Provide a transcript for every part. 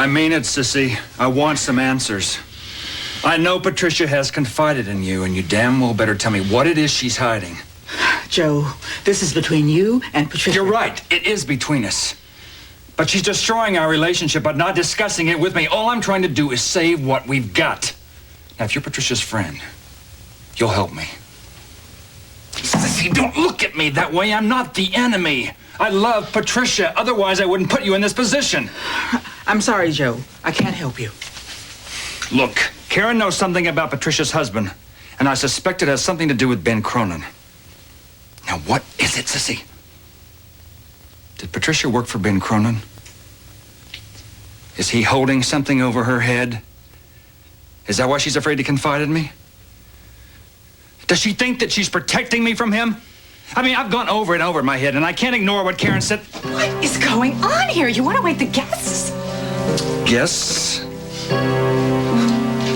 I mean it, Sissy. I want some answers. I know Patricia has confided in you, and you damn well better tell me what it is she's hiding. Joe, this is between you and Patricia. You're right. It is between us. But she's destroying our relationship by not discussing it with me. All I'm trying to do is save what we've got. Now, if you're Patricia's friend, you'll help me. Sissy, don't look at me that way. I'm not the enemy. I love Patricia. Otherwise, I wouldn't put you in this position. I'm sorry, Joe. I can't help you. Look, Karen knows something about Patricia's husband, and I suspect it has something to do with Ben Cronin. Now, what is it, Sissy? Did Patricia work for Ben Cronin? Is he holding something over her head? Is that why she's afraid to confide in me? Does she think that she's protecting me from him? I mean, I've gone over and over in my head, and I can't ignore what Karen said. What is going on here? You want to wake the guests? Guests?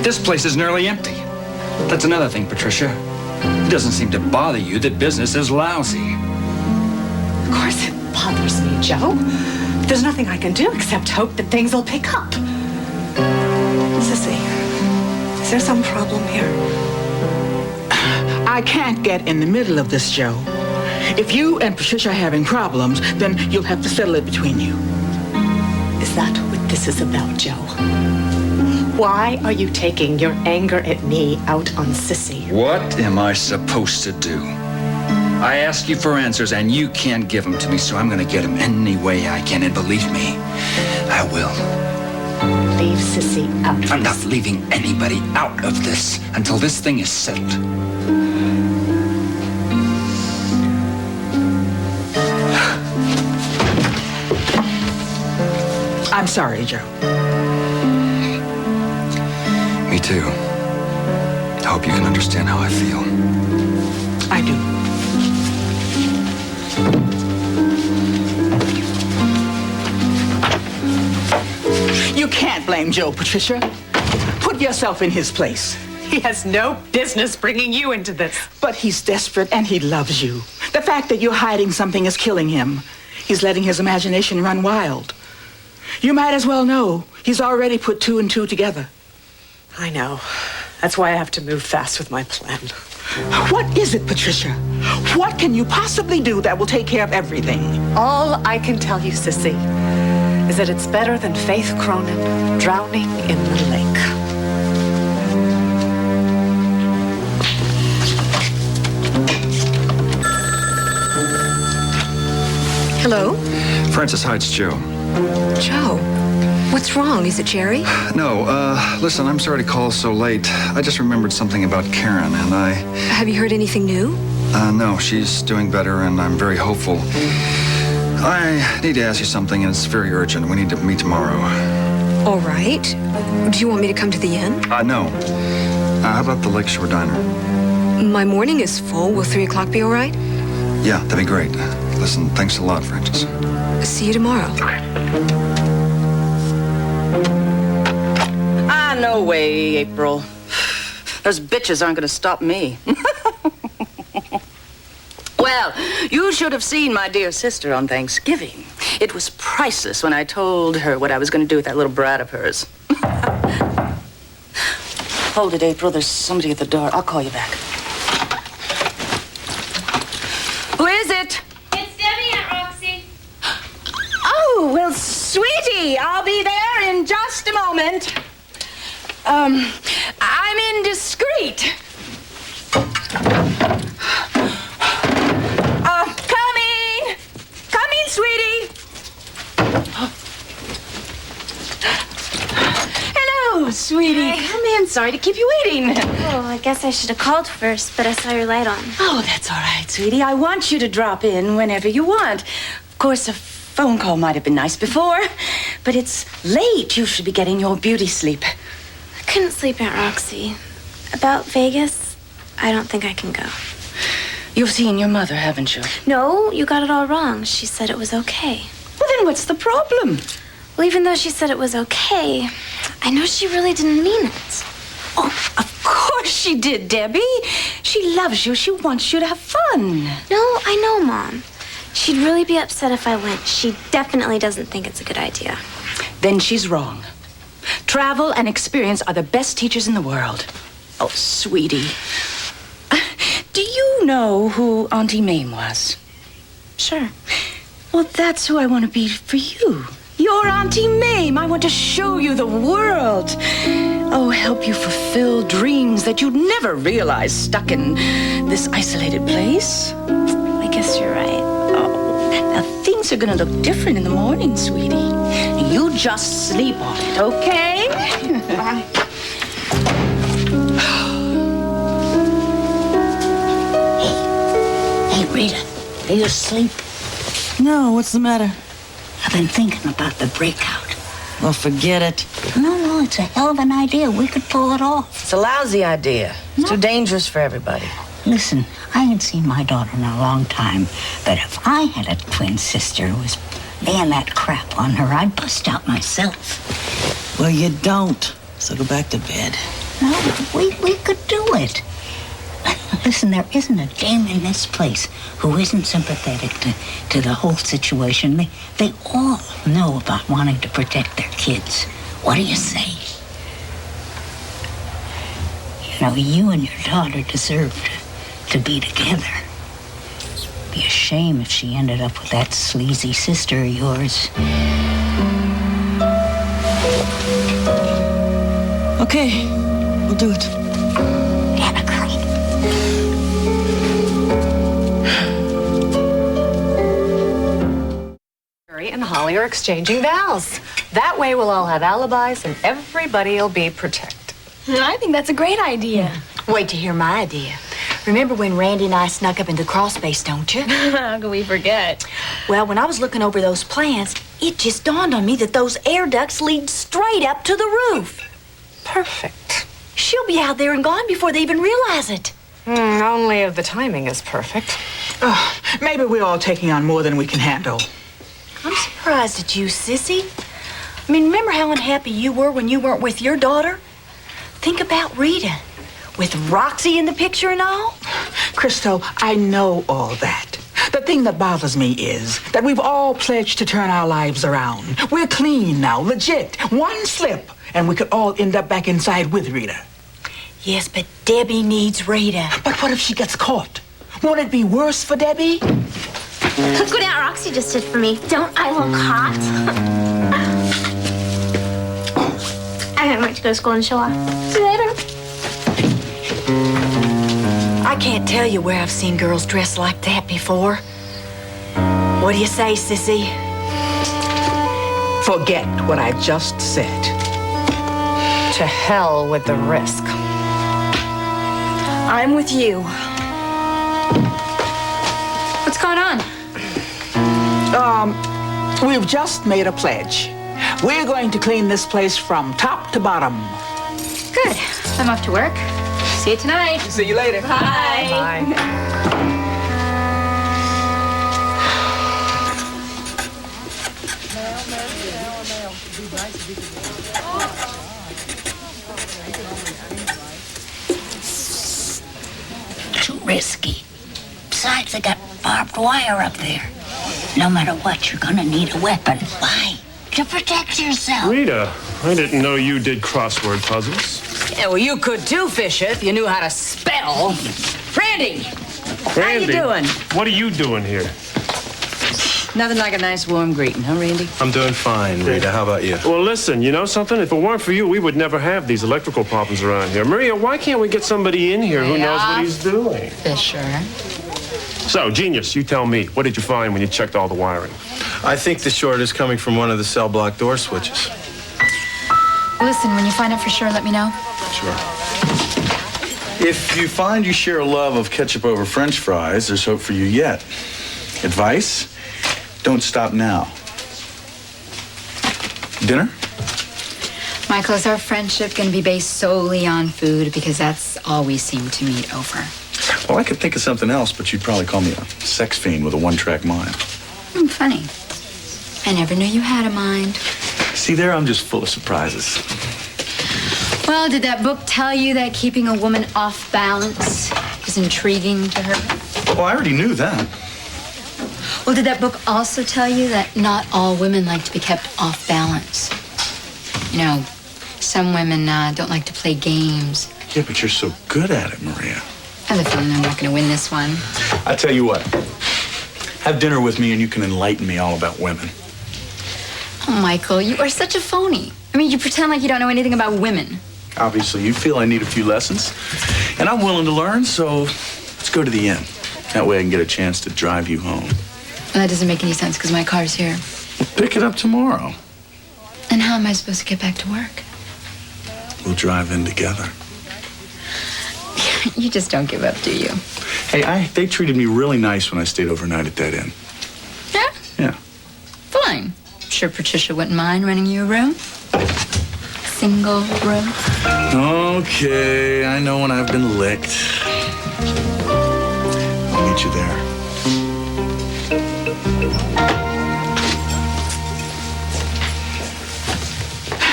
This place is nearly empty. That's another thing, Patricia. It doesn't seem to bother you that business is lousy. Of course it bothers me, Joe. There's nothing I can do except hope that things will pick up. Sissy, is there some problem here? I can't get in the middle of this, Joe. If you and Patricia are having problems, then you'll have to settle it between you. Is that what this is about, Joe? Why are you taking your anger at me out on Sissy? What am I supposed to do? I ask you for answers, and you can't give them to me, so I'm going to get them any way I can, and believe me, I will. Leave Sissy out. I'm not leaving anybody out of this until this thing is settled. I'm sorry, Joe. Me too. I hope you can understand how I feel. I do. You can't blame Joe, Patricia. Put yourself in his place. He has no business bringing you into this. But he's desperate and he loves you. The fact that you're hiding something is killing him. He's letting his imagination run wild. You might as well know he's already put two and two together. I know. That's why I have to move fast with my plan. What is it, Patricia? What can you possibly do that will take care of everything? All I can tell you, Sissy, is that it's better than Faith Cronin drowning in the lake. Hello? Francis Heights, Joe. Joe, what's wrong? Is it Jerry? No, listen, I'm sorry to call so late. I just remembered something about Karen, and Have you heard anything new? No, she's doing better, and I'm very hopeful. I need to ask you something, and it's very urgent. We need to meet tomorrow. All right. Do you want me to come to the inn? No. How about the Lakeshore Diner? My morning is full. Will 3 o'clock be all right? Yeah, that'd be great. Listen, thanks a lot, Francis. See you tomorrow. No way, April. Those bitches aren't going to stop me. Well, you should have seen my dear sister on Thanksgiving. It was priceless when I told her what I was going to do with that little brat of hers. Hold it, April. There's somebody at the door. I'll call you back. Who is it? It's Debbie, Aunt Roxy. Oh, well, sweetie, I'll be there in just a moment. I'm indiscreet. Coming! Coming, sweetie! Hello, sweetie. Hi. Come in. Sorry to keep you waiting. Oh, I guess I should have called first, but I saw your light on. Oh, that's all right, sweetie. I want you to drop in whenever you want. Of course, a phone call might have been nice before, but it's late. You should be getting your beauty sleep. I couldn't sleep, Aunt Roxy. About Vegas, I don't think I can go. You've seen your mother, haven't you? No, you got it all wrong. She said it was okay. Well, then what's the problem? Well, even though she said it was okay, I know she really didn't mean it. Oh, of course she did, Debbie. She loves you. She wants you to have fun. No, I know, Mom. She'd really be upset if I went. She definitely doesn't think it's a good idea. Then she's wrong. Travel and experience are the best teachers in the world. Oh, sweetie. Do you know who Auntie Mame was? Sure. Well, that's who I want to be for you. You're Auntie Mame. I want to show you the world. Oh, help you fulfill dreams that you'd never realize stuck in this isolated place. I guess you're right. Now, things are going to look different in the morning, sweetie. You just sleep on it, okay? Bye. Hey, Rita, are you asleep? No, what's the matter? I've been thinking about the breakout. Well, forget it. No, it's a hell of an idea. We could pull it off. It's a lousy idea. It's too dangerous for everybody. Listen, I ain't seen my daughter in a long time, but if I had a twin sister who was laying that crap on her, I'd bust out myself. Well, you don't. So go back to bed. No, we could do it. Listen, there isn't a dame in this place who isn't sympathetic to the whole situation. They all know about wanting to protect their kids. What do you say? You know, you and your daughter deserve to be together. Be a shame if she ended up with that sleazy sister of yours. Okay, we'll do it. Anna, girl. Mary and Holly are exchanging vows. That way we'll all have alibis and everybody will be protected. I think that's a great idea. Wait to hear my idea. Remember when Randy and I snuck up into crawl space, don't you? How can we forget? Well, when I was looking over those plans, it just dawned on me that those air ducts lead straight up to the roof. Perfect. She'll be out there and gone before they even realize it. Only if the timing is perfect. Oh, maybe we're all taking on more than we can handle. I'm surprised at you, Sissy. I mean, remember how unhappy you were when you weren't with your daughter? Think about Rita, with Roxy in the picture and all. Crystal, I know all that. The thing that bothers me is that we've all pledged to turn our lives around. We're clean now, legit. One slip, and we could all end up back inside with Rita. Yes, but Debbie needs Rita. But what if she gets caught? Won't it be worse for Debbie? Look what Aunt Roxy just did for me. Don't I look hot? I can't wait to go to school and show off. See you later. I can't tell you where I've seen girls dressed like that before. What do you say, Sissy? Forget what I just said. To hell with the risk. I'm with you. What's going on? We've just made a pledge. We're going to clean this place from top to bottom. Good. I'm off to work. See you tonight. See you later. Bye. Too risky. Besides, they got barbed wire up there. No matter what, you're gonna need a weapon. Why? To protect yourself. Rita, I didn't know you did crossword puzzles. Yeah, well, you could too, Fisher, if you knew how to spell. Randy! How you doing? What are you doing here? Nothing like a nice warm greeting, huh, Randy? I'm doing fine, Rita. How about you? Well, listen, you know something? If it weren't for you, we would never have these electrical problems around here. Maria, why can't we get somebody in here who knows what he's doing? Fisher. So, genius, you tell me, what did you find when you checked all the wiring? I think the short is coming from one of the cell block door switches. Listen, when you find out for sure, let me know. Sure. If you find you share a love of ketchup over French fries, there's hope for you yet. Advice? Don't stop now. Dinner? Michael, is our friendship going to be based solely on food? Because that's all we seem to meet over. Well, I could think of something else, but you'd probably call me a sex fiend with a one-track mind. Funny. I never knew you had a mind. See there, I'm just full of surprises. Well, did that book tell you that keeping a woman off balance is intriguing to her? Well, I already knew that. Well, did that book also tell you that not all women like to be kept off balance? You know, Some women don't like to play games. Yeah, but you're so good at it, Maria. I have a feeling I'm not going to win this one. I tell you what. Have dinner with me and you can enlighten me all about women. Oh, Michael, you are such a phony. I mean, you pretend like you don't know anything about women. Obviously, you feel I need a few lessons. And I'm willing to learn, so let's go to the inn. That way I can get a chance to drive you home. Well, that doesn't make any sense because my car's here. We'll pick it up tomorrow. And how am I supposed to get back to work? We'll drive in together. You just don't give up, do you? Hey, they treated me really nice when I stayed overnight at that inn. Yeah? Yeah. Fine. I'm sure Patricia wouldn't mind renting you a room. Single room. Okay, I know when I've been licked. I'll meet you there.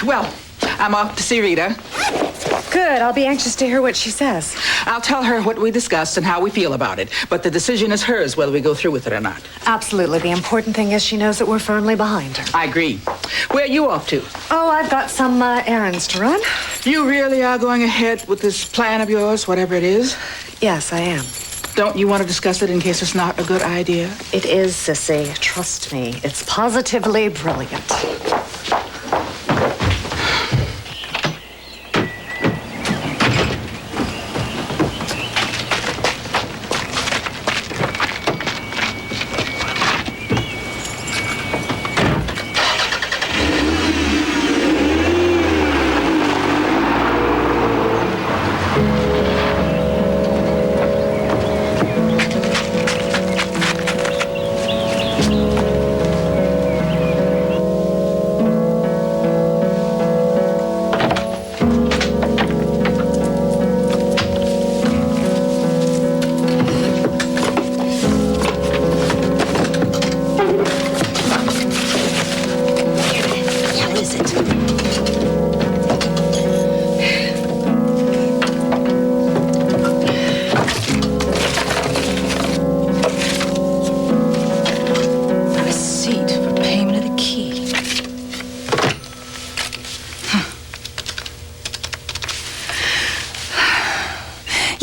Well, I'm off to see Rita. Good. I'll be anxious to hear what she says. I'll tell her what we discussed and how we feel about it. But the decision is hers whether we go through with it or not. Absolutely. The important thing is she knows that we're firmly behind her. I agree. Where are you off to? Oh, I've got some errands to run. You really are going ahead with this plan of yours, whatever it is? Yes, I am. Don't you want to discuss it in case it's not a good idea? It is, Sissy. Trust me. It's positively brilliant.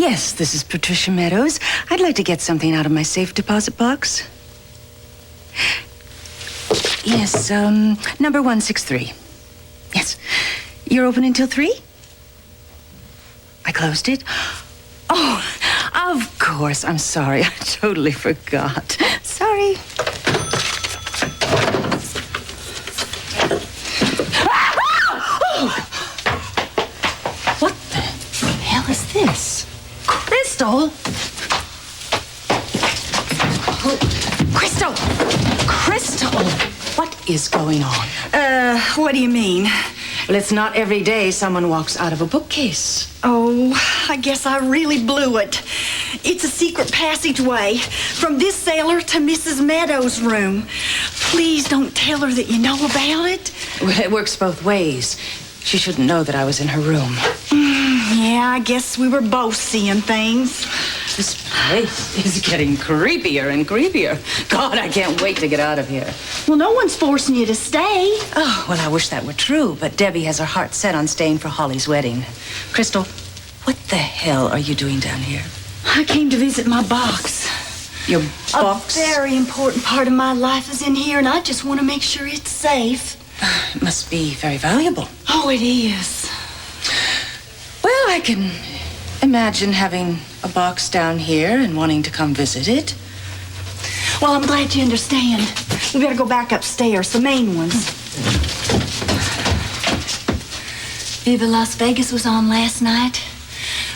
Yes, this is Patricia Meadows. I'd like to get something out of my safe deposit box. Yes, number 163. Yes. You're open until 3? I closed it? Oh, of course. I'm sorry. I totally forgot. Sorry. What the hell is this? Crystal? Crystal! Crystal! What is going on? What do you mean? Well, it's not every day someone walks out of a bookcase. Oh, I guess I really blew it. It's a secret passageway from this cellar to Mrs. Meadows' room. Please don't tell her that you know about it. Well, it works both ways. She shouldn't know that I was in her room. Yeah, I guess we were both seeing things. This place is getting creepier and creepier. God, I can't wait to get out of here. Well, no one's forcing you to stay. Oh, well, I wish that were true, but Debbie has her heart set on staying for Holly's wedding. Crystal, what the hell are you doing down here? I came to visit my box. Your box? A very important part of my life is in here, and I just want to make sure it's safe. It must be very valuable. Oh, it is. Well, I can imagine having a box down here and wanting to come visit it. Well, I'm glad you understand. We better go back upstairs, the main ones. Viva Las Vegas was on last night.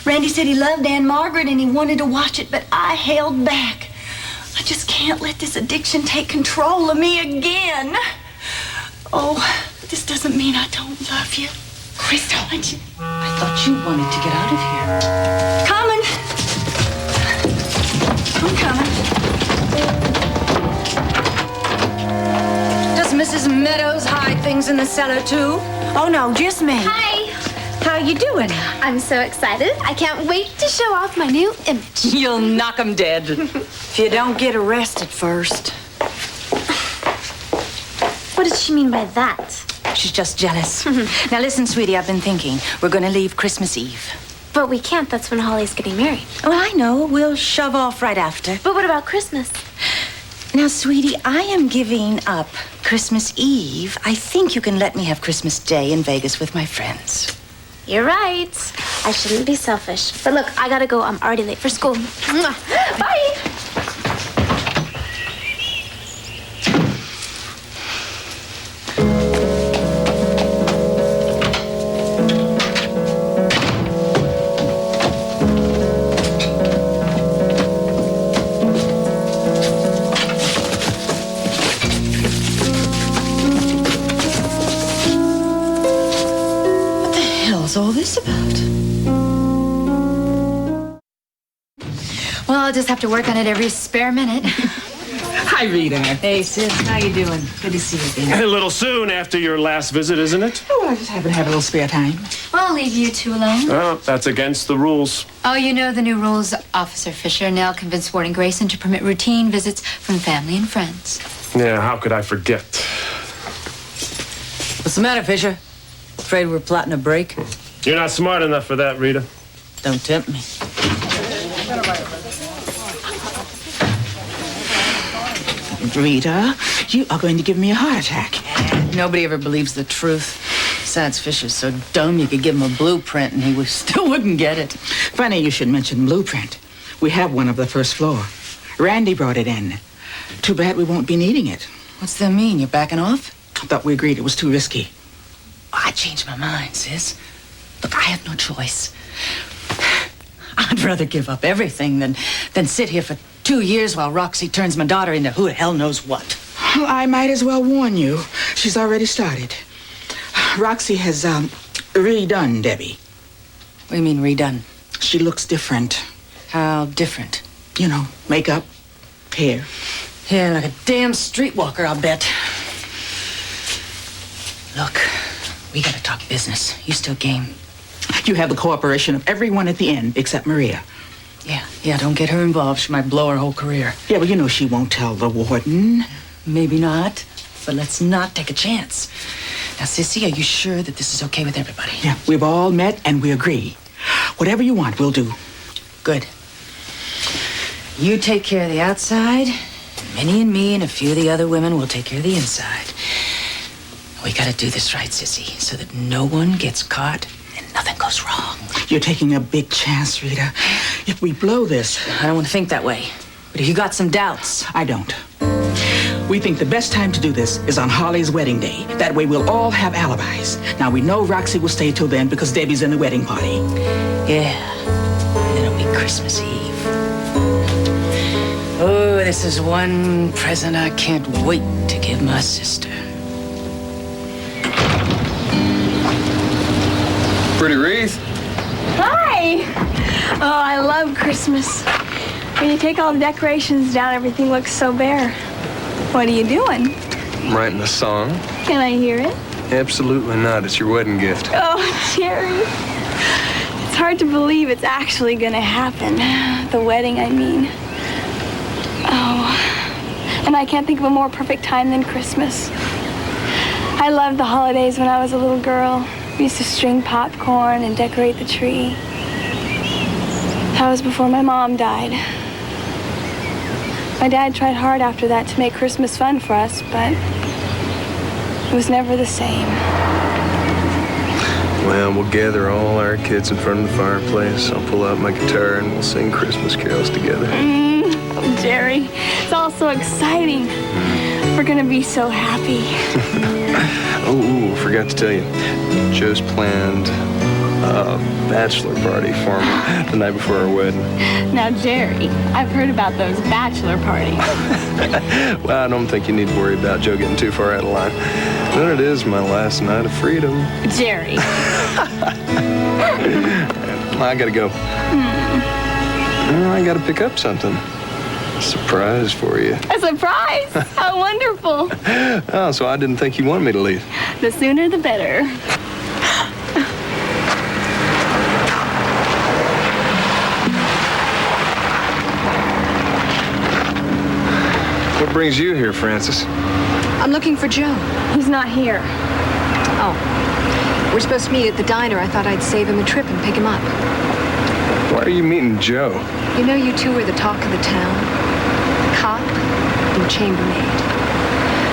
Randy said he loved Anne Margaret and he wanted to watch it, but I held back. I just can't let this addiction take control of me again. Oh, this doesn't mean I don't love you. Crystal, I thought you wanted to get out of here. Coming. I'm coming. Does Mrs. Meadows hide things in the cellar, too? Oh, no, just me. Hi. How you doing? I'm so excited. I can't wait to show off my new image. You'll knock 'em dead. If you don't get arrested first. What did she mean by that? She's just jealous. Now listen, sweetie, I've been thinking. We're going to leave Christmas Eve. But we can't. That's when Holly's getting married. Well, I know. We'll shove off right after. But what about Christmas? Now, sweetie, I am giving up Christmas Eve. I think you can let me have Christmas Day in Vegas with my friends. You're right. I shouldn't be selfish. But look, I gotta go. I'm already late for school. Mwah. Bye. What's all this about? Well, I'll just have to work on it every spare minute. Hi, Rita. Hey, sis, how you doing? Good to see you again. A little soon after your last visit, isn't it? Oh, I just happen to have a little spare time. Well, I'll leave you two alone. Well, that's against the rules. Oh, you know the new rules, Officer Fisher. Now convinced Ward and Grayson to permit routine visits from family and friends. Yeah, how could I forget? What's the matter, Fisher? Afraid we're plotting a break? You're not smart enough for that, Rita. Don't tempt me. Rita, you are going to give me a heart attack. Nobody ever believes the truth. Besides, Fisher's so dumb you could give him a blueprint and he still wouldn't get it. Funny you should mention blueprint. We have one of the first floor. Randy brought it in. Too bad we won't be needing it. What's that mean? You're backing off? I thought we agreed it was too risky. I changed my mind, sis. Look, I have no choice. I'd rather give up everything than sit here for 2 years while Roxy turns my daughter into who the hell knows what. Well, I might as well warn you. She's already started. Roxy has, redone Debbie. What do you mean, redone? She looks different. How different? You know, makeup, hair. Yeah, like a damn streetwalker, I'll bet. Look, we gotta talk business. You still game? You have the cooperation of everyone at the end except Maria. Yeah, don't get her involved. She might blow her whole career. Yeah, well, you know she won't tell the warden. Maybe not, but let's not take a chance. Now, Sissy, are you sure that this is okay with everybody? Yeah, we've all met and we agree. Whatever you want, we'll do. Good. You take care of the outside. Minnie and me and a few of the other women will take care of the inside. We gotta do this right, Sissy, so that no one gets caught and nothing goes wrong. You're taking a big chance, Rita. If we blow this... I don't want to think that way. But if you got some doubts... I don't. We think the best time to do this is on Holly's wedding day. That way we'll all have alibis. Now, we know Roxy will stay till then because Debbie's in the wedding party. Yeah. And then it'll be Christmas Eve. Oh, this is one present I can't wait to give my sister. Pretty wreath. Hi! Oh, I love Christmas. When you take all the decorations down, everything looks so bare. What are you doing? I'm writing a song. Can I hear it? Absolutely not. It's your wedding gift. Oh, Jerry. It's hard to believe it's actually gonna happen. The wedding, I mean. Oh, and I can't think of a more perfect time than Christmas. I loved the holidays when I was a little girl. We used to string popcorn and decorate the tree. That was before my mom died. My dad tried hard after that to make Christmas fun for us, but it was never the same. Well, we'll gather all our kids in front of the fireplace. I'll pull out my guitar and we'll sing Christmas carols together. Oh, Jerry, it's all so exciting. We're gonna be so happy. Oh, forgot to tell you. Joe's planned a bachelor party for me the night before our wedding. Now, Jerry, I've heard about those bachelor parties. Well, I don't think you need to worry about Joe getting too far out of line. Then it is my last night of freedom. Jerry. I gotta go. I gotta pick up something. Surprise for you. A surprise? How wonderful. Oh, so I didn't think you wanted me to leave. The sooner the better. What brings you here, Frances? I'm looking for Joe. He's not here. Oh. We're supposed to meet at the diner. I thought I'd save him a trip and pick him up. Why are you meeting Joe? You know you two are the talk of the town. Cop and chambermaid.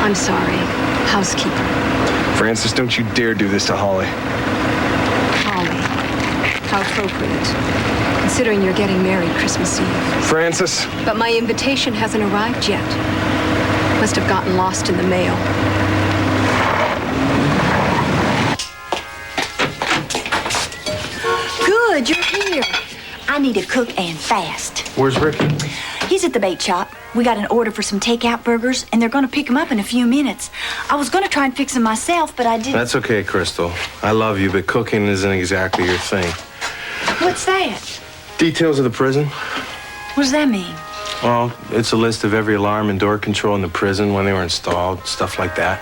I'm sorry. Housekeeper. Francis, don't you dare do this to Holly. Holly. How appropriate. Considering you're getting married Christmas Eve. Francis. But my invitation hasn't arrived yet. Must have gotten lost in the mail. Good, you're here. I need a cook and fast. Where's Ricky? He's at the bait shop. We got an order for some takeout burgers, and they're going to pick them up in a few minutes. I was going to try and fix them myself, but I didn't. That's okay, Crystal. I love you, but cooking isn't exactly your thing. What's that? Details of the prison? What does that mean? Well, it's a list of every alarm and door control in the prison, when they were installed, stuff like that.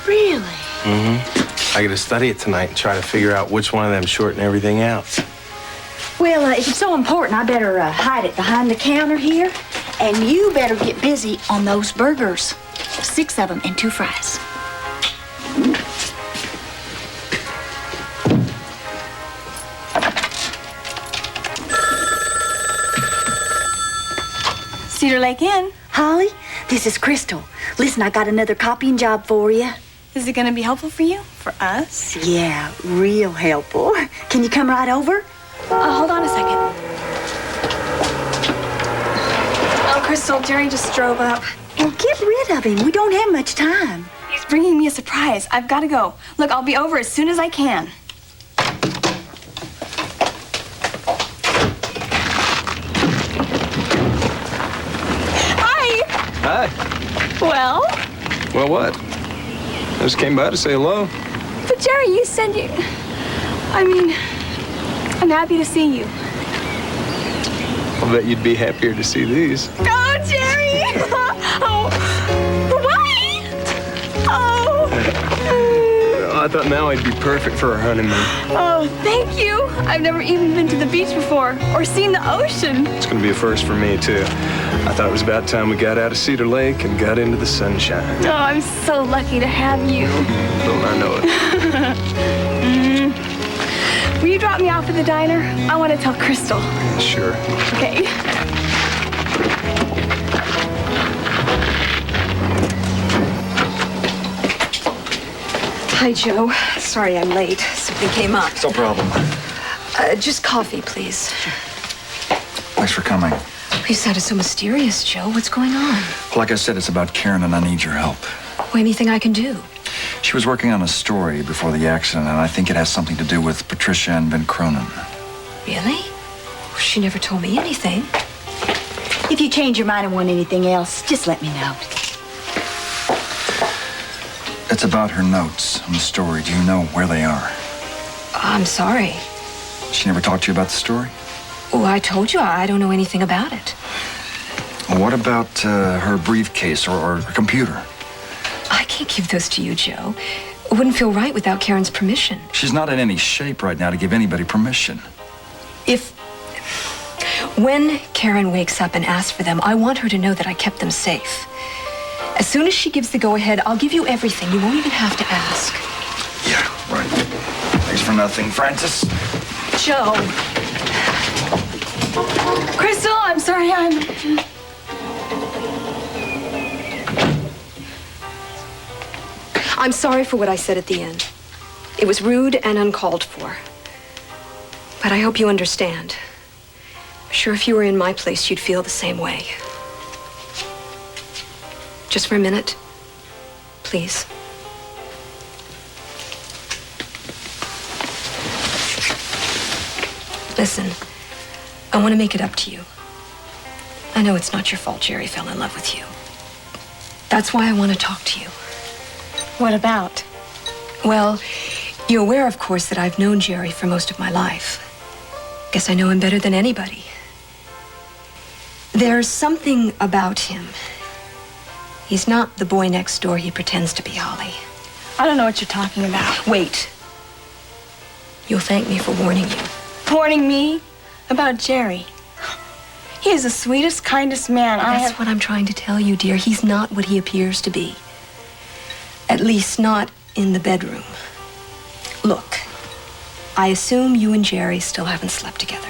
Really? I got to study it tonight and try to figure out which one of them shorten everything out. Well, if it's so important, I better hide it behind the counter here. And you better get busy on those burgers. 6 of them and 2 fries. Cedar Lake Inn. Holly, this is Crystal. Listen, I got another copying job for you. Is it going to be helpful for you? For us? Yeah, real helpful. Can you come right over? Hold on a second. Oh, Crystal, Jerry just drove up. Well, get rid of him. We don't have much time. He's bringing me a surprise. I've got to go. Look, I'll be over as soon as I can. Hi. Hi. Well? Well, what? I just came by to say hello. But Jerry, you said you... I mean, I'm happy to see you. I'll bet you'd be happier to see these. Oh, Jerry! Oh, why? Oh. I thought now I'd be perfect for our honeymoon. Oh, thank you. I've never even been to the beach before or seen the ocean. It's going to be a first for me, too. I thought it was about time we got out of Cedar Lake and got into the sunshine. Oh, I'm so lucky to have you. Don't I know it? Will you drop me off at the diner? I want to tell Crystal. Sure. Okay. Hi, Joe. Sorry I'm late. Something came up. No problem. Just coffee, please. Thanks for coming. You sounded so mysterious, Joe. What's going on? Like I said, it's about Karen, and I need your help. Well, anything I can do? She was working on a story before the accident, and I think it has something to do with Patricia and Ben Cronin. Really? She never told me anything. If you change your mind and want anything else, just let me know. It's about her notes on the story. Do you know where they are? I'm sorry. She never talked to you about the story? Oh, I told you I don't know anything about it. Well, what about her briefcase or her computer? I can't give those to you, Joe. It wouldn't feel right without Karen's permission. She's not in any shape right now to give anybody permission. When Karen wakes up and asks for them, I want her to know that I kept them safe. As soon as she gives the go-ahead, I'll give you everything. You won't even have to ask. Yeah, right. Thanks for nothing, Francis. Joe. Crystal, I'm sorry I'm sorry for what I said at the end. It was rude and uncalled for. But I hope you understand. I'm sure if you were in my place, you'd feel the same way. Just for a minute, please. Listen, I want to make it up to you. I know it's not your fault Jerry fell in love with you. That's why I want to talk to you. What about? Well, you're aware, of course, that I've known Jerry for most of my life. Guess I know him better than anybody. There's something about him. He's not the boy next door he pretends to be, Holly. I don't know what you're talking about. Wait. You'll thank me for warning you. Warning me about Jerry. He is the sweetest, kindest man That's what I'm trying to tell you, dear. He's not what he appears to be. At least not in the bedroom. Look, I assume you and Jerry still haven't slept together.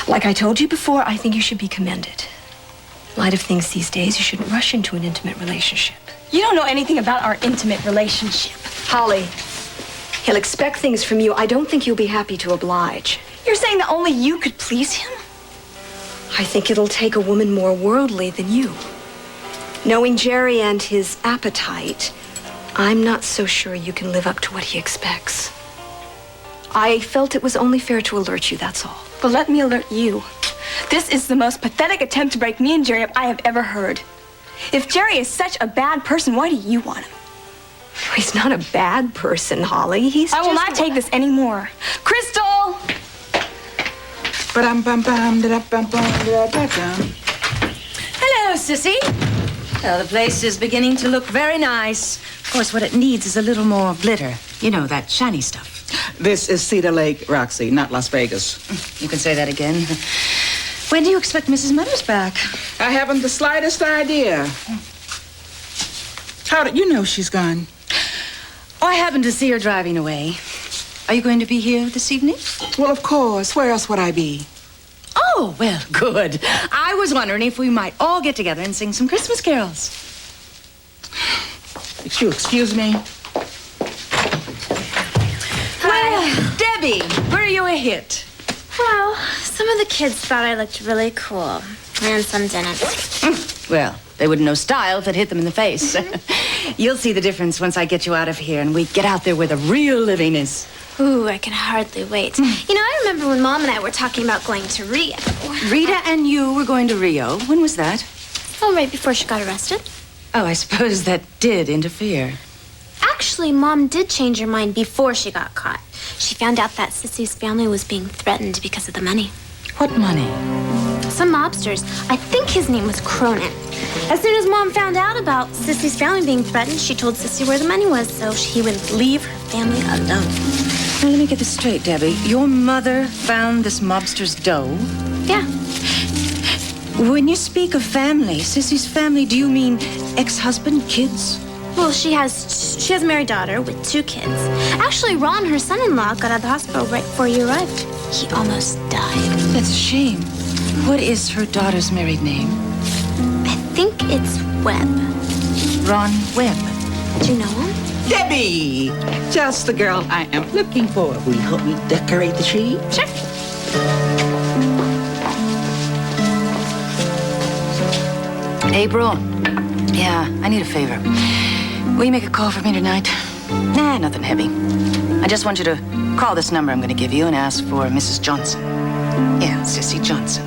Like I told you before, I think you should be commended. In light of things these days, you shouldn't rush into an intimate relationship. You don't know anything about our intimate relationship. Holly, he'll expect things from you. I don't think you'll be happy to oblige. You're saying that only you could please him? I think it'll take a woman more worldly than you. Knowing Jerry and his appetite, I'm not so sure you can live up to what he expects. I felt it was only fair to alert you, that's all. But let me alert you. This is the most pathetic attempt to break me and Jerry up I have ever heard. If Jerry is such a bad person, why do you want him? He's not a bad person, Holly. I will not take this anymore. Crystal! Hello, Sissy. Well, the place is beginning to look very nice. Of course, what it needs is a little more glitter. You know, that shiny stuff. This is Cedar Lake, Roxy, not Las Vegas. You can say that again. When do you expect Mrs. Meadows back? I haven't the slightest idea. How did you know she's gone? Oh, I happened to see her driving away. Are you going to be here this evening? Well, of course. Where else would I be? Oh, well, good. I was wondering if we might all get together and sing some Christmas carols. If you excuse me. Well, Debbie, were you a hit? Well, some of the kids thought I looked really cool, and some didn't. Well, they wouldn't know style if it hit them in the face. You'll see the difference once I get you out of here and we get out there where the real living is. Ooh, I can hardly wait. You know, I remember when Mom and I were talking about going to Rio. Rita and you were going to Rio. When was that? Oh, right before she got arrested. Oh, I suppose that did interfere. Actually, Mom did change her mind before she got caught. She found out that Sissy's family was being threatened because of the money. What money? Some mobsters. I think his name was Cronin. As soon as Mom found out about Sissy's family being threatened, she told Sissy where the money was so he would leave her family alone. Now, let me get this straight, Debbie. Your mother found this mobster's dough? Yeah. When you speak of family, Sissy's family, do you mean ex-husband, kids? Well, she has a married daughter with 2 kids. Actually, Ron, her son-in-law, got out of the hospital right before you arrived. He almost died. That's a shame. What is her daughter's married name? I think it's Webb. Ron Webb. Do you know him? Debbie! Just the girl I am looking for. Will you help me decorate the tree? Sure. April. Yeah, I need a favor. Will you make a call for me tonight? Nah, nothing heavy. I just want you to call this number I'm going to give you and ask for Mrs. Johnson. Yeah, Sissy Johnson.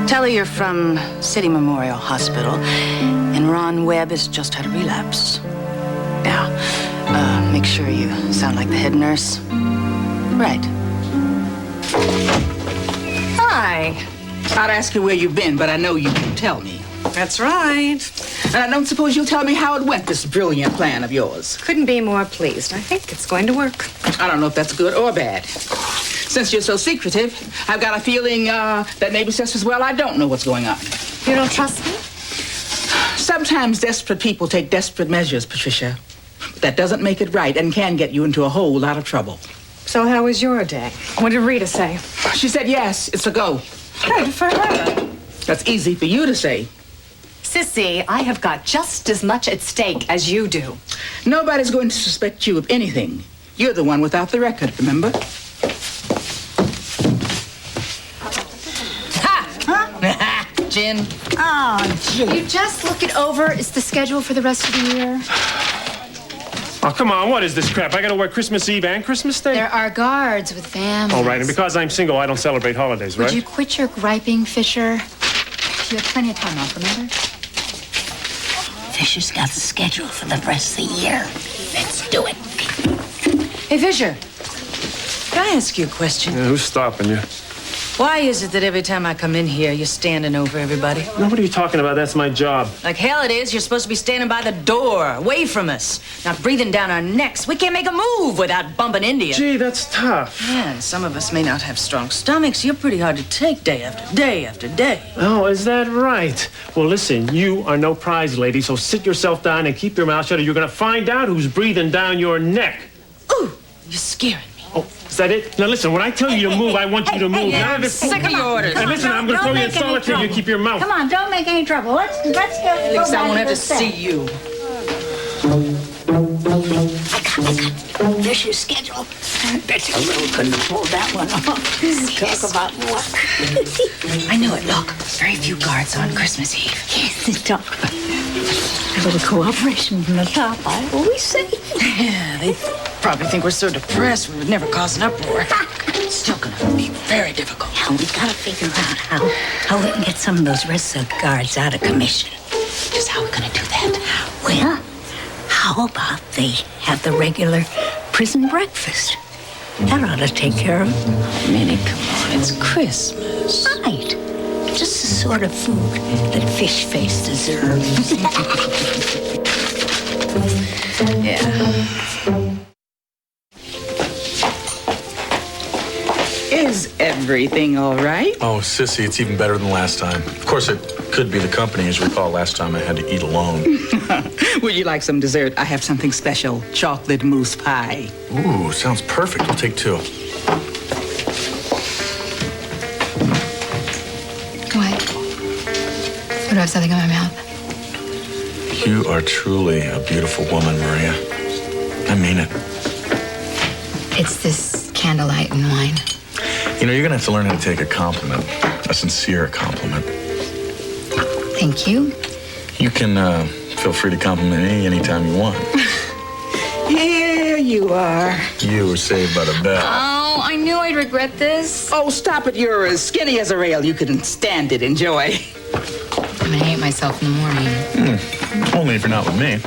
Tell her you're from City Memorial Hospital, and Ron Webb has just had a relapse. Now, make sure you sound like the head nurse. Right. Hi. I'd ask you where you've been, but I know you can tell me. That's right. And I don't suppose you'll tell me how it went, this brilliant plan of yours. Couldn't be more pleased. I think it's going to work. I don't know if that's good or bad. Since you're so secretive, I've got a feeling that maybe just as well I don't know what's going on. You don't trust me? Sometimes desperate people take desperate measures, Patricia. But that doesn't make it right and can get you into a whole lot of trouble. So how was your day? What did Rita say? She said yes, it's a go. Good for her. That's easy for you to say. Sissy, I have got just as much at stake as you do. Nobody's going to suspect you of anything. You're the one without the record, remember? Ha! Gin. Oh, gee. You just look it over. It's the schedule for the rest of the year. Oh, come on, what is this crap? I gotta work Christmas Eve and Christmas Day? There are guards with families. All right, and because I'm single, I don't celebrate holidays, right? Would you quit your griping, Fisher? You have plenty of time off, remember? Fisher's got the schedule for the rest of the year. Let's do it. Hey, Fisher. Can I ask you a question? Yeah, who's stopping you? Why is it that every time I come in here, you're standing over everybody? Now, what are you talking about? That's my job. Like hell it is. You're supposed to be standing by the door, away from us, not breathing down our necks. We can't make a move without bumping into you. Gee, that's tough. Yeah, and some of us may not have strong stomachs. You're pretty hard to take day after day after day. Oh, is that right? Well, listen, you are no prize lady, so sit yourself down and keep your mouth shut or you're gonna find out who's breathing down your neck. Ooh, you're scaring me. Oh, is that it? Now listen, when I tell you to move, I want you to move. Yeah, I'm sick of your orders. And listen, I'm gonna throw you in solitary. You keep your mouth. Come on, don't make any trouble. Let's go. At least I won't have to see you. I got Fisher's schedule. Bet you Lou couldn't have pulled that one off. Talk about luck. I knew it. Look, very few guards on Christmas Eve. Yes, talk about a little cooperation from the top, I always say. Yeah, they probably think we're so depressed we would never cause an uproar. It's still gonna be very difficult. Yeah, we gotta figure out how we can get some of those Red Silk guards out of commission. Just how are we gonna do that? Well, how about they have the regular prison breakfast? That ought to take care of it. Minnie, come on, it's Christmas. Right. Just the sort of food that Fish Face deserves. Yeah. Is everything all right? Oh, Sissy, it's even better than last time. Of course, it could be the company. As you recall, last time I had to eat alone. Would you like some dessert? I have something special. Chocolate mousse pie. Ooh, sounds perfect. We'll take two. What? What do I have something in my mouth? You are truly a beautiful woman, Maria. I mean it. It's this candlelight and wine. You know, you're gonna have to learn how to take a compliment, a sincere compliment. Thank you. You can feel free to compliment me anytime you want. Here you are. You were saved by the bell. Oh, I knew I'd regret this. Oh, stop it. You're as skinny as a rail. You couldn't stand it. Enjoy. I'm gonna hate myself in the morning. Only if you're not with me.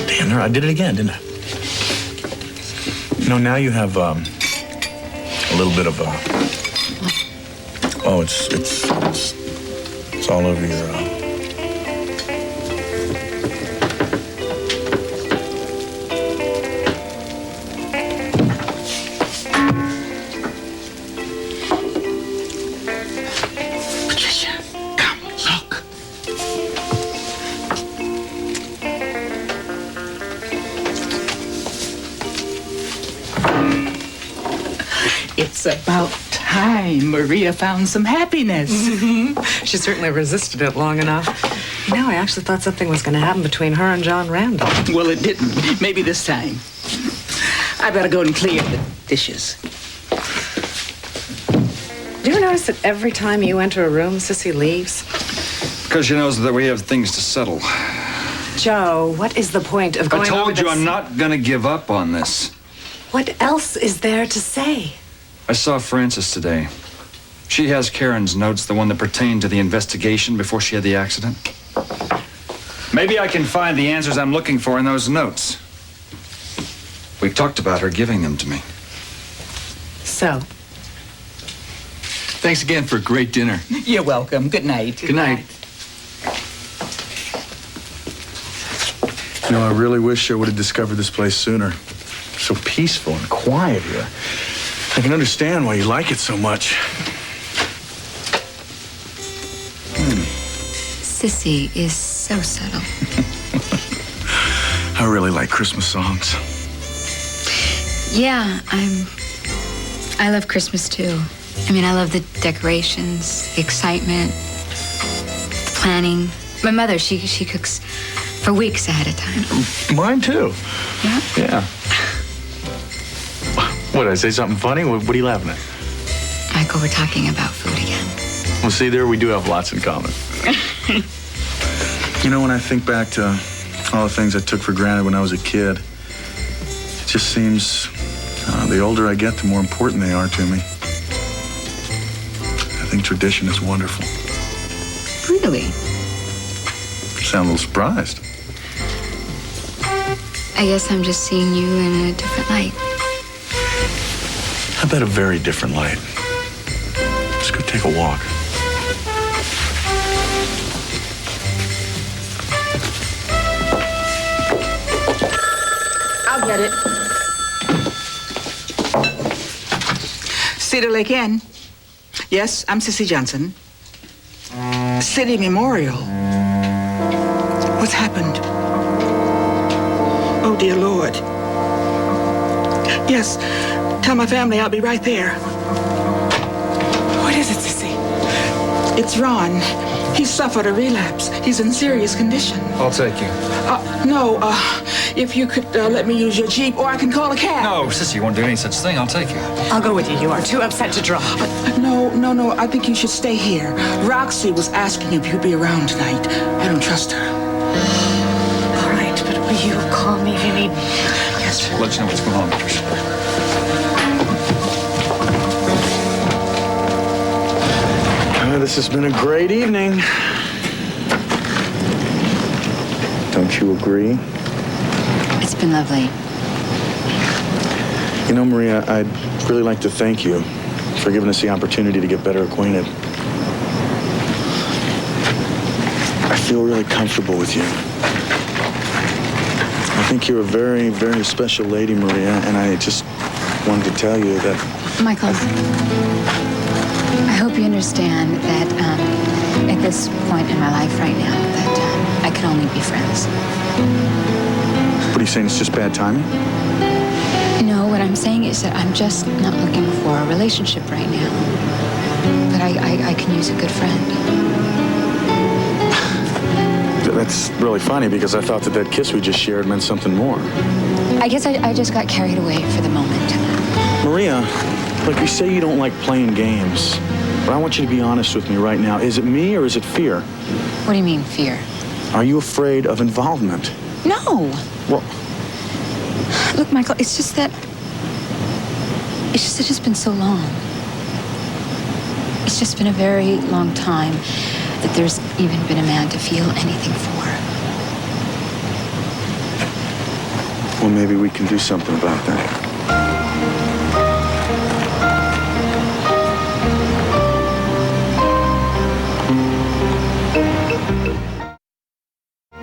Damn, there, I did it again, didn't I? You know, now you have a little bit of a... Oh, it's all over your... Patricia, come, look. It's about time Maria found some happiness. She certainly resisted it long enough. You know, I actually thought something was going to happen between her and John Randall. Well, it didn't. Maybe this time. I better go and clear the dishes. Do you notice that every time you enter a room, Sissy leaves? Because she knows that we have things to settle. Joe, what is the point of going I told over you this? I'm not gonna give up on this. What else is there to say? I saw Frances today. She has Karen's notes, the one that pertained to the investigation before she had the accident. Maybe I can find the answers I'm looking for in those notes. We talked about her giving them to me. So? Thanks again for a great dinner. You're welcome. Good night. Good night. You know, I really wish I would have discovered this place sooner. So peaceful and quiet here. I can understand why you like it so much. Sissy is so subtle. I really like Christmas songs. Yeah, I love Christmas too. I mean, I love the decorations, the excitement, the planning. My mother, she cooks for weeks ahead of time. Mine too. Yeah? Yeah. What, did I say something funny? What are you laughing at? Michael, we're talking about food again. Well, see, there we do have lots in common. You know, when I think back to all the things I took for granted when I was a kid, it just seems the older I get, the more important they are to me. I think tradition is wonderful. Really? You sound a little surprised. I guess I'm just seeing you in a different light. How about a very different light? Scoot take a walk. I'll get it. Cedar Lake Inn. Yes, I'm Sissy Johnson. City Memorial. What's happened? Oh, dear Lord. Yes, tell my family I'll be right there. What is it, Sissy? It's Ron. He suffered a relapse. He's in serious condition. I'll take you. No, if you could let me use your Jeep, or I can call a cab. No, Sissy, you won't do any such thing. I'll take you. I'll go with you. You are too upset to drive. No, I think you should stay here. Roxy was asking if you'd be around tonight. I don't trust her. All right, but will you call me if you need me? Yes. I'll let you know what's going on, Patricia. This has been a great evening. Don't you agree? It's been lovely. You know, Maria, I'd really like to thank you for giving us the opportunity to get better acquainted. I feel really comfortable with you. I think you're a very, very special lady, Maria, and I just wanted to tell you that... Michael, I hope you understand that at this point in my life right now, that I can only be friends. What are you saying? It's just bad timing? No, what I'm saying is that I'm just not looking for a relationship right now. But I can use a good friend. That's really funny because I thought that kiss we just shared meant something more. I guess I just got carried away for the moment. Maria, look, you say you don't like playing games, but I want you to be honest with me right now. Is it me or is it fear? What do you mean, fear? Are you afraid of involvement? No. Well, look, Michael, it's just that it's been so long. It's just been a very long time that there's even been a man to feel anything for. Well, maybe we can do something about that.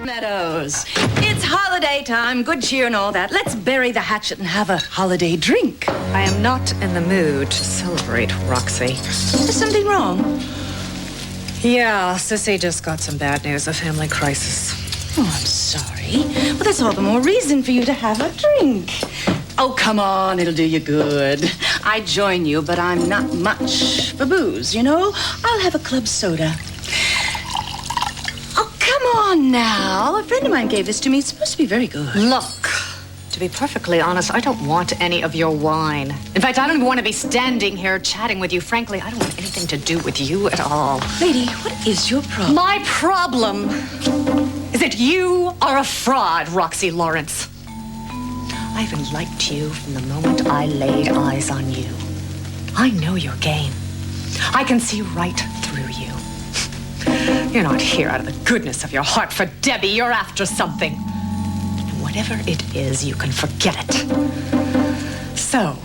Meadows, it's holiday time, good cheer and all that. Let's bury the hatchet and have a holiday drink. I am not in the mood to celebrate, Roxy. Is something wrong? Yeah, Sissy just got some bad news, a family crisis. Oh, I'm sorry. Well, that's all the more reason for you to have a drink. Oh, come on, it'll do you good. I'd join you, but I'm not much for booze, you know? I'll have a club soda. Oh, come on now. A friend of mine gave this to me. It's supposed to be very good. Look, to be perfectly honest, I don't want any of your wine. In fact, I don't even want to be standing here chatting with you. Frankly, I don't want anything to do with you at all. Lady, what is your problem? My problem is that you are a fraud, Roxy Lawrence. I even liked you from the moment I laid eyes on you. I know your game. I can see right through you. You're not here out of the goodness of your heart for Debbie. You're after something. And whatever it is, you can forget it. So,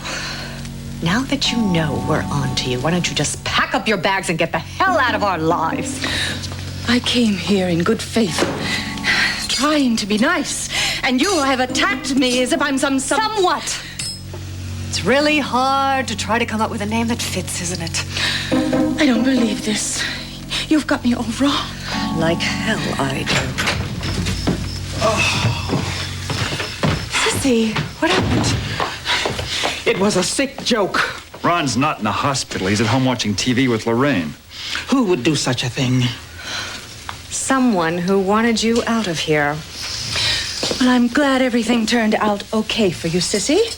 now that you know we're on to you, why don't you just pack up your bags and get the hell out of our lives? I came here in good faith, trying to be nice, and you have attacked me as if I'm some... Somewhat. It's really hard to try to come up with a name that fits, isn't it? I don't believe this. You've got me all wrong. Like hell I do. Oh. Sissy, what happened? It was a sick joke. Ron's not in the hospital. He's at home watching TV with Lorraine. Who would do such a thing? Someone who wanted you out of here. Well, I'm glad everything turned out okay for you, Sissy.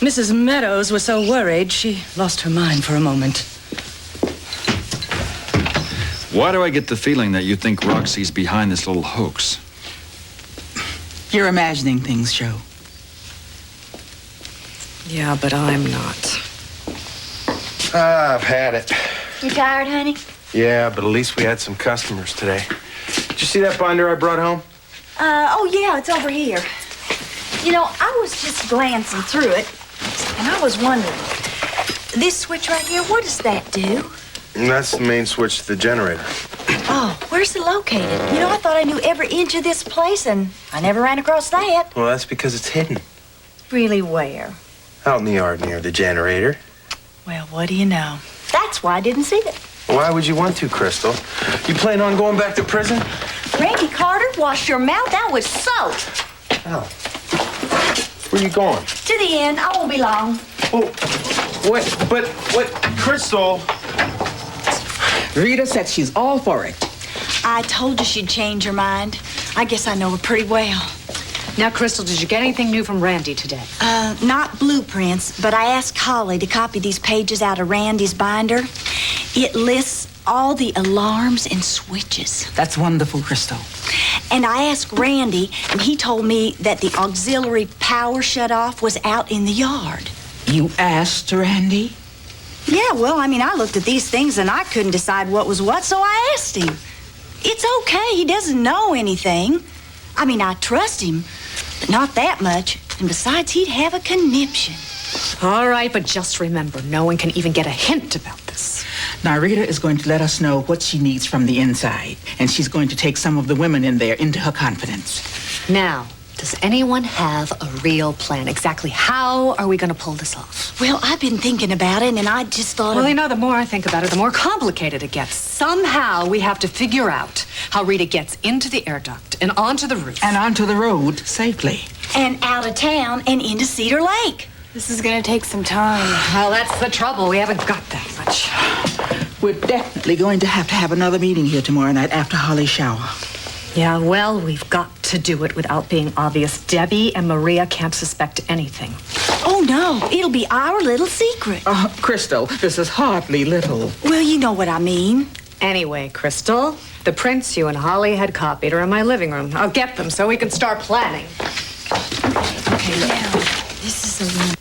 Mrs. Meadows was so worried, she lost her mind for a moment. Why do I get the feeling that you think Roxy's behind this little hoax? You're imagining things, Joe. Yeah, but I'm not. I've had it. You tired, honey? Yeah, but at least we had some customers today. Did you see that binder I brought home? Oh, yeah, it's over here. You know, I was just glancing through it, and I was wondering, this switch right here, what does that do? And that's the main switch to the generator. Oh, where's it located? You know, I thought I knew every inch of this place, and I never ran across that. Well, that's because it's hidden. Really, where? Out in the yard near the generator. Well, what do you know? That's why I didn't see it. Why would you want to, Crystal? You plan on going back to prison? Randy Carter, wash your mouth out with soap. Oh. Where are you going? To the end. I won't be long. Oh, what, Crystal? Rita said she's all for it. I told you she'd change her mind. I guess I know her pretty well. Now, Crystal, did you get anything new from Randy today? Not blueprints, but I asked Holly to copy these pages out of Randy's binder. It lists all the alarms and switches. That's wonderful, Crystal. And I asked Randy, and he told me that the auxiliary power shutoff was out in the yard. You asked Randy? Yeah, well, I mean, I looked at these things and I couldn't decide what was what, so I asked him. It's okay, he doesn't know anything. I mean, I trust him, but not that much. And besides, he'd have a conniption. All right, but just remember, no one can even get a hint about this. Now, Rita is going to let us know what she needs from the inside, and she's going to take some of the women in there into her confidence. Now, does anyone have a real plan? Exactly how are we going to pull this off? Well, I've been thinking about it, and I just thought... Well, you know, the more I think about it, the more complicated it gets. Somehow we have to figure out how Rita gets into the air duct and onto the roof. And onto the road safely. And out of town and into Cedar Lake. This is gonna take some time. Well, that's the trouble. We haven't got that much. We're definitely going to have another meeting here tomorrow night after Holly's shower. Yeah, well, we've got to do it without being obvious. Debbie and Maria can't suspect anything. Oh, no. It'll be our little secret. Crystal, this is hardly little. Well, you know what I mean. Anyway, Crystal, the prints you and Holly had copied are in my living room. I'll get them so we can start planning. Okay, now, this is the one.